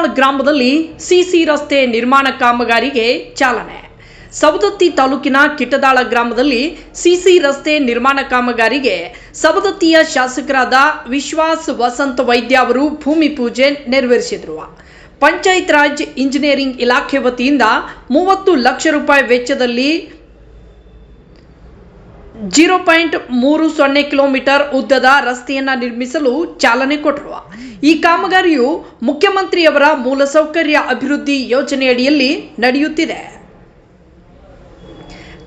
ಕಿಟದಾಳ್ ಗ್ರಾಮದಲ್ಲಿ ಸಿಸಿ ರಸ್ತೆ ನಿರ್ಮಾಣ ಕಾಮಗಾರಿಗೆ ಚಾಲನೆ. ಸವದತ್ತಿ ತಾಲೂಕಿನ ಕಿಟದಾಳ ಗ್ರಾಮದಲ್ಲಿ ಸಿಸಿ ರಸ್ತೆ ನಿರ್ಮಾಣ ಕಾಮಗಾರಿಗೆ ಸವದತ್ತಿಯ ಶಾಸಕರಾದ ವಿಶ್ವಾಸ್ ವಸಂತ ವೈದ್ಯ ಅವರು ಭೂಮಿ ಪೂಜೆ ನೆರವೇರಿಸಿದರು. ಪಂಚಾಯತ್ ರಾಜ್ ಇಂಜಿನಿಯರಿಂಗ್ ಇಲಾಖೆ ವತಿಯಿಂದ 30 ಲಕ್ಷ ರೂಪಾಯಿ ವೆಚ್ಚದಲ್ಲಿ 0.30 ಕಿಲೋಮೀಟರ್ ಉದ್ದದ ರಸ್ತೆಯನ್ನು ನಿರ್ಮಿಸಲು ಚಾಲನೆ ಕೊಟ್ಟರು. ಈ ಕಾಮಗಾರಿಯು ಮುಖ್ಯಮಂತ್ರಿಯವರ ಮೂಲಸೌಕರ್ಯ ಅಭಿವೃದ್ಧಿ ಯೋಜನೆಯಡಿಯಲ್ಲಿ ನಡೆಯುತ್ತಿದೆ.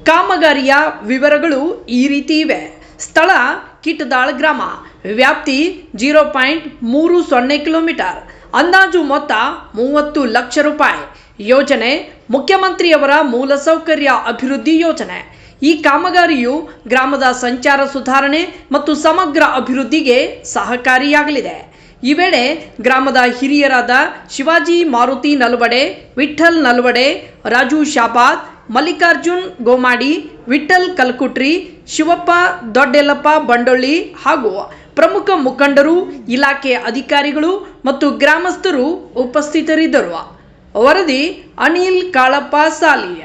ಕಾಮಗಾರಿಯ ವಿವರಗಳು ಈ ರೀತಿ ಇವೆ. ಸ್ಥಳ ಕಿಟದಾಳ್ ಗ್ರಾಮ, ವ್ಯಾಪ್ತಿ 0.30 ಕಿಲೋಮೀಟರ್, ಅಂದಾಜು ಮೊತ್ತ 30 ಲಕ್ಷ ರೂಪಾಯಿ. ಯೋಜನೆ ಮುಖ್ಯಮಂತ್ರಿಯವರ ಮೂಲಸೌಕರ್ಯ ಅಭಿವೃದ್ಧಿ ಯೋಜನೆ. ಈ ಕಾಮಗಾರಿಯು ಗ್ರಾಮದ ಸಂಚಾರ ಸುಧಾರಣೆ ಮತ್ತು ಸಮಗ್ರ ಅಭಿವೃದ್ಧಿಗೆ ಸಹಕಾರಿಯಾಗಲಿದೆ. ಈ ವೇಳೆ ಗ್ರಾಮದ ಹಿರಿಯರಾದ ಶಿವಾಜಿ ಮಾರುತಿ ನಲ್ವಡೆ, ವಿಠಲ್ ನಲ್ವಡೆ, ರಾಜು ಶಾಬಾದ್, ಮಲ್ಲಿಕಾರ್ಜುನ್ ಗೋಮಾಡಿ, ವಿಠಲ್ ಕಲ್ಕುಟ್ರಿ, ಶಿವಪ್ಪ ದೊಡ್ಡೆಲ್ಲಪ್ಪ ಬಂಡೊಳ್ಳಿ ಹಾಗೂ ಪ್ರಮುಖ ಮುಖಂಡರು, ಇಲಾಖೆ ಅಧಿಕಾರಿಗಳು ಮತ್ತು ಗ್ರಾಮಸ್ಥರು ಉಪಸ್ಥಿತರಿದ್ದರು. ವರದಿ ಅನಿಲ್ ಕಾಳಪ್ಪ ಸಾಲಿಯ.